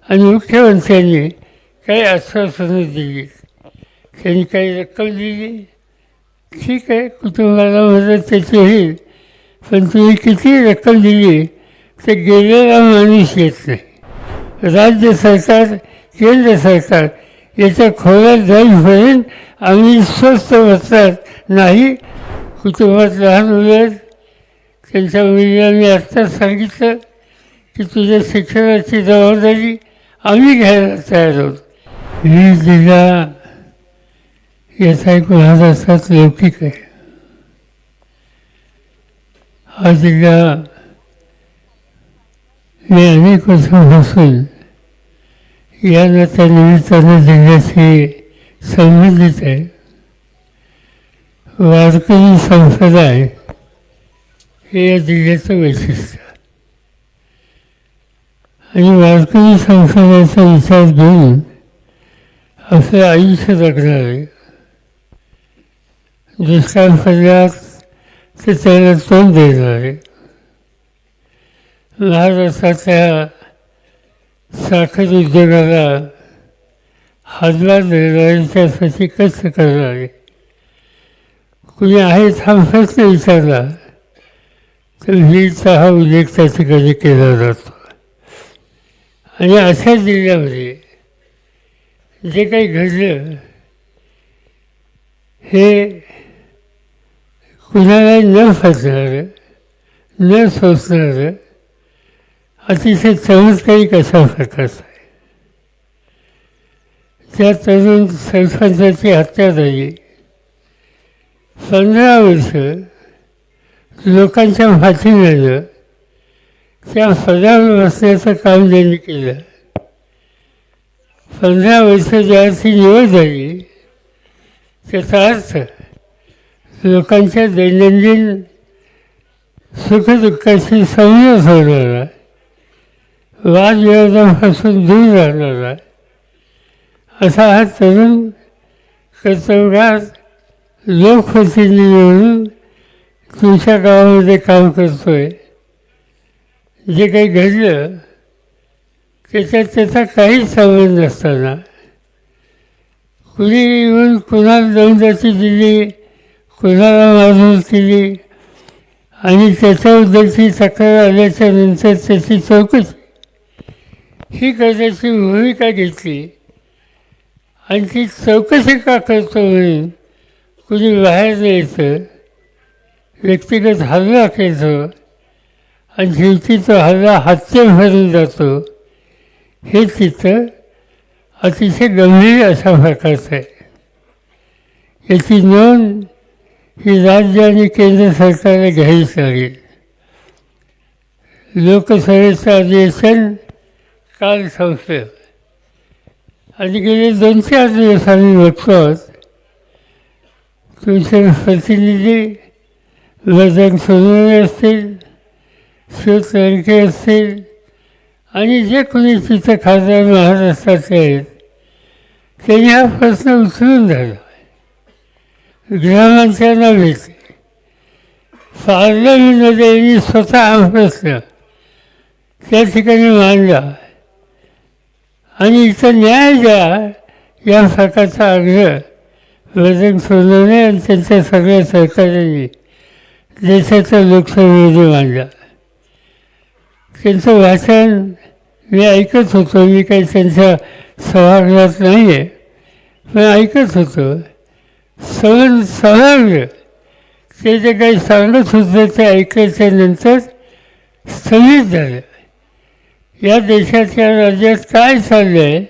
आणि मुख्यमंत्र्यांनी काही आश्वासनं दिली, त्यांनी काही रक्कम दिली, ठीक आहे कुटुंबाला मदत त्याची होईल, पण तुम्ही किती रक्कम दिली तर गेलेला माणूस येत नाही. राज्य सरकार केंद्र सरकार याच्या खोल्यात जाईपर्यंत आम्ही स्वस्त बसणार नाही. कुटुंबात लहान मुलं आहेत, त्यांच्या मुलीला मी आत्ताच सांगितलं की तुझ्या शिक्षणाची जबाबदारी आम्ही घ्यायला तयार आहोत. ही जिल्हा याचा एक महाराष्ट्रात लौकिक आहे. हा जिल्हा मी अनेक वर्षांपासून या निमित्तानं जिल्ह्याशी संबंधित आहे. वारकरी संप्रदाय हे या जिल्ह्याचं वैशिष्ट्य आणि वारकरी संप्रदायाचा विचार घेऊन आपलं आयुष्य जगणार आहे. दुष्काळ पडल्यास ते त्याला तोंड देणार आहे. महाराष्ट्राच्या साखर उद्योगाला हातभार देणाऱ्यांच्यासाठी कष्ट करणार आहे. कुणी आहेच हा प्रश्न विचारला तर वीरचा हा उल्लेख त्या ठिकाणी केला जातो. आणि अशा जिल्ह्यामध्ये जे काही घडलं हे कुणाला न फसणारं न सोसणारं अतिशय चमत्कारिक अशा प्रकारचं आहे. त्या तरुण सरपंचाची हत्या झाली. 15 वर्ष लोकांच्या माथी नेलं, त्या पदावर बसण्याचं काम त्यांनी केलं. 15 वर्ष ज्याची निवड झाली त्याचा अर्थ लोकांच्या दैनंदिन सुखदुःखाशी संयम होणारा, वादविवादापासून दूर राहणारा असा हा तरुण कर्तव्यगार लोकप्रतिनिधी म्हणून तुमच्या गावामध्ये काम करतोय. जे काही घडलं त्याच्यात त्याचा काहीच संबंध नसताना कुणी येऊन कुणाला दमदाटी दिली, कुणाला मारहाण केली आणि त्याच्याबद्दलची तक्रार आल्याच्या नंतर त्याची चौकशी ही करण्याची भूमिका घेतली. आणि ती चौकशी का करतो म्हणून कुणी बाहेर यायचं, व्यक्तिगत हल्ला केला आणि शेवटी तो हल्ला हत्येभरून जातो. हे चित्र अतिशय गंभीर अशा प्रकारचं आहे. याची नोंद ही राज्य आणि केंद्र सरकारला घ्यावीच लागेल. लोकसभेचं अधिवेशन काल संपलं आणि गेले 2-4 दिवस आम्ही बघतो तुमचे प्रतिनिधी बजरंग सोनवणे असतील, शिव तडके असतील आणि जे कोणी तिथं खासदार महाराष्ट्राचे आहेत त्यांनी हा प्रश्न उचलून धरला. गृहमंत्र्यांना भेटले, पार्लमेंटमध्ये यांनी स्वतः हा प्रश्न त्या ठिकाणी मांडला आणि इथं न्याय द्या या प्रकारचा आग्रह बजरंग सोनवणे आणि त्यांच्या सगळ्या सहकाऱ्यांनी देशाच्या लोकसभेमध्ये मांडला. त्यांचं भाषण मी ऐकत होतो. मी काही त्यांच्या सभागृहात नाही आहे, पण ऐकत होतो. समग्र ते जे काही सांगत होते ते ऐकायच्या नंतर स्थगित झालं. या देशाच्या राज्यात काय चाललं आहे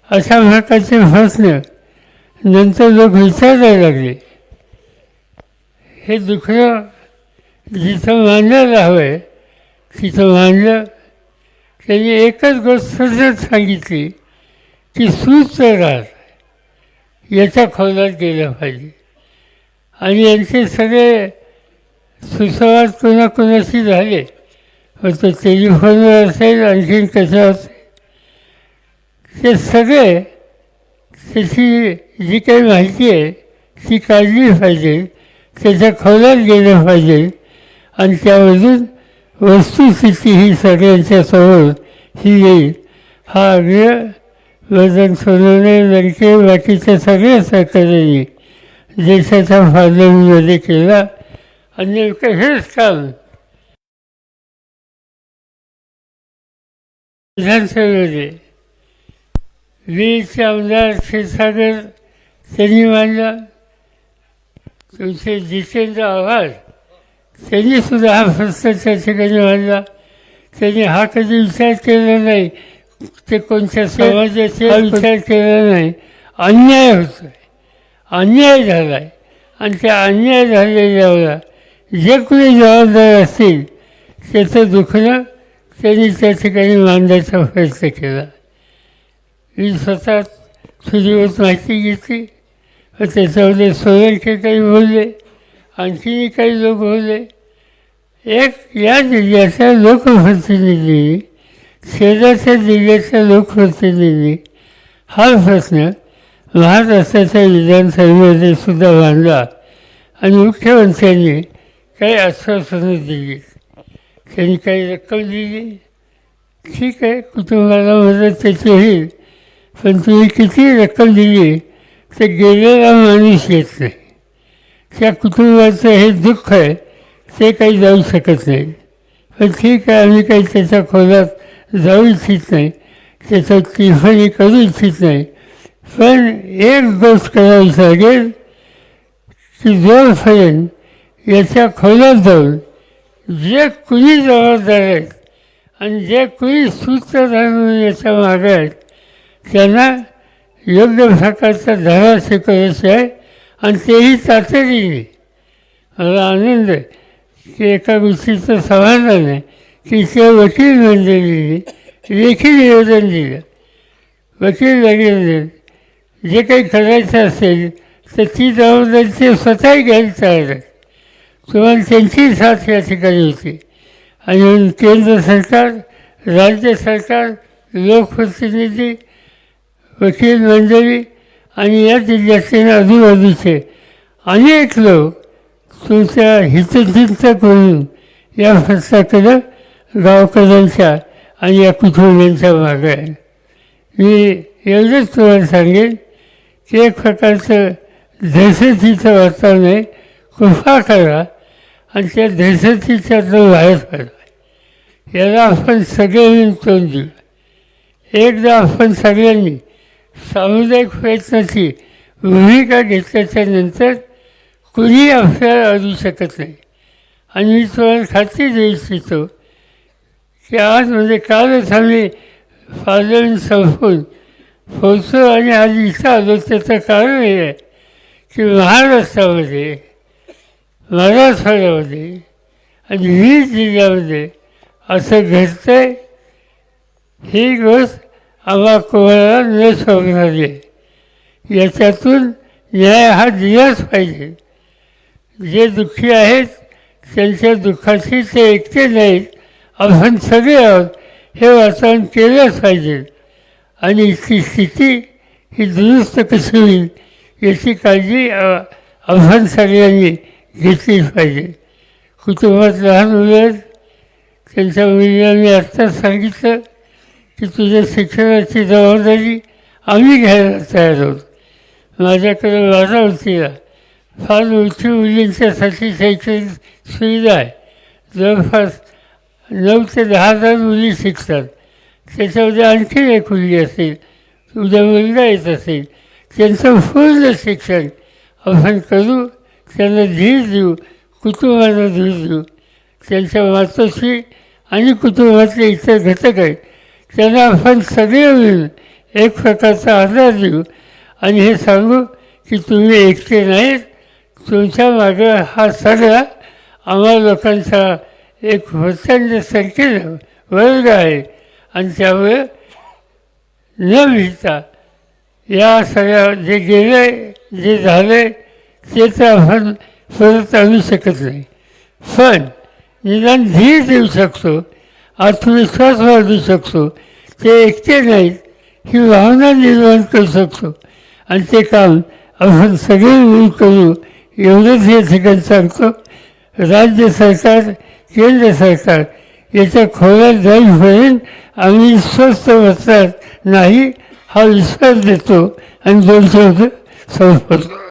अशा प्रकारचे प्रश्न नंतर लोक विचारायला लागले. हे दुखणं जिथं मांडायला हवं आहे तिथं मांडलं. त्यांनी एकच गोष्ट सांगितली की सूत्रधार याच्या खोलात गेलं पाहिजे. आणि यांचे सगळे सुसंवाद कोणाकोणाशी झाले, तो टेलिफोनवर असेल आणखीन कशा असेल, ते सगळे त्याची जी काही माहिती आहे ती काढली पाहिजे, त्याच्या खोलात गेलं पाहिजे आणि त्यामधून वस्तुस्थिती ही सगळ्यांच्या समोर ही येईल हा आग्रह वजन सोनवणे लडके बाकीच्या सगळ्या सहकार्यांनी देशाच्या फार्लमेंटमध्ये केला आणि नेमकं हेच काम विधानसभेमध्ये वीरचे आमदार क्षीरसागर त्यांनी मांडला, तुमचे जितेंद्र आव्हाड त्यांनी सुद्धा हा प्रश्न त्या ठिकाणी मांडला. त्यांनी हा कधी विचार केला नाही, ते कोणत्या समाजाचे हा विचार केला नाही. अन्याय होतो आहे, अन्याय झाला आहे आणि त्या अन्याय झालेल्याला जे कोणी जबाबदार असतील त्याचं दुखणं त्यांनी त्या ठिकाणी मांडण्याचा प्रयत्न केला. मी स्वतः चुलीवर माहिती घेतली व त्याच्यामध्ये सोलंके काही बोलले, आणखीही काही लोक बोलले. एक या जिल्ह्याच्या लोकप्रतिनिधी, शेजारच्या जिल्ह्याच्या लोकप्रतिनिधी हा प्रश्न महाराष्ट्राच्या विधानसभेमध्ये सुद्धा मांडला आणि मुख्यमंत्र्यांनी काही आश्वासनं दिली. त्यांनी काही रक्कम दिली, ठीक आहे, कुटुंबाला मदत त्याची होईल, पण तुम्ही किती रक्कम दिली तर गेलेला माणूस येत नाही. त्या कुटुंबाचं हे दुःख आहे ते काही जाऊ शकत नाही. पण ठीक आहे, आम्ही काही त्याच्या खोलात जाऊ इच्छित नाही, त्याचं टिफणी करू इच्छित नाही. पण एक गोष्ट करावीच लागेल की जोपर्यंत याच्या खोलात जाऊन जे कुणी जबाबदार आहेत आणि जे कुणी सूत्रधार म्हणून याच्या मागे आहेत त्यांना योग्य प्रकारचा धडा शिकवायचा आहे आणि तेही तातडीने. मला आनंद आहे की एका गोष्टीचं समाधान आहे की त्या वकील मंडळीने लेखी निवेदन दिलं. वकील वगैरे जे काही करायचं असेल तर ती जबाबदारी ते स्वतःही घ्यायला तयार आहेत. तुम्हाला त्यांची साथ या ठिकाणी होती आणि केंद्र सरकार, राज्य सरकार, लोकप्रतिनिधी, वकील मंडळी आणि या जिल्ह्यातील आजूबाजूचे अनेक लोक तुमच्या हितचिंतक म्हणून या प्रश्नाकडं गावकऱ्यांच्या आणि या कुटुंबियांच्या मागे आहे. मी एवढंच तुम्हाला सांगेन की एक प्रकारचं दहशतीचं वातावरण आहे, कृपा करा आणि त्या दहशतीच्यातून बाहेर पडा. याला आपण सगळे मिळून तोंड देऊ. एकदा आपण सगळ्यांनी सामुदायिक प्रयत्नाची भूमिका घेतल्याच्या नंतर कुणी आपल्याला अडू शकत नाही. आणि मी तुम्हाला खात्री देऊ इच्छितो की आज म्हणजे कालच आम्ही पार्लमेंट संपवून पोहोचलो आणि आज इथं आलो. त्याचं कारण हे आहे की महाराष्ट्रामध्ये, मराठवाड्यामध्ये आणि 20 जिल्ह्यामध्ये असं घडतं आहे. ही गोष्ट आम्हा कोणाला न शोभणारी आहे. याच्यातून न्याय हा दिलाच पाहिजे. जे दुःखी आहेत त्यांच्या दुःखाशी ते एकटे नाहीत, आपण सगळे आहोत हे वातावरण केलंच पाहिजे. आणि इथली स्थिती ही दुरुस्त कशी होईल याची काळजी आपण सगळ्यांनी घेतलीच पाहिजे. कुटुंबात लहान मुलं आहेत, त्यांच्या मुलीला मी आत्ताच सांगितलं की तुझ्या शिक्षणाची जबाबदारी आम्ही घ्यायला तयार आहोत. माझ्याकडे बारामतीला फार मोठी मुलींच्यासाठी शैक्षणिक सुविधा आहे. जवळपास 9 ते 10,000 मुली शिकतात. त्याच्यामध्ये आणखी एक मुलगी असेल, उद्या मुलगा येत असेल, त्यांचं पूर्ण शिक्षण आपण करू, त्यांना धीर देऊ, कुटुंबाला धीर देऊ. त्यांच्या मातोश्री आणि कुटुंबातले इतर घटक आहेत त्यांना आपण सगळे मिळून एक प्रकारचा आधार देऊ आणि हे सांगू की तुम्ही एकटे नाहीत, तुमच्या मागं हा सगळा आम्हा लोकांचा एक प्रचंड संख्येनं वर्ग आहे. आणि त्यामुळे न भिता या सगळ्या जे गेलं जे झालं ते तर आपण परत आणू शकत नाही, पण निदान धीर देऊ शकतो, आत्मविश्वास वाढवू शकतो. ते एकटे नाहीत ही भावना निर्माण करू शकतो आणि ते काम आपण सगळे मिळून करू एवढंच या ठिकाणी सांगतो. राज्य सरकार, केंद्र सरकार याच्या खोल्यात जाईपर्यंत आम्ही स्वस्थ बसणार नाही हा विश्वास देतो आणि 2 शब्द संपवतो.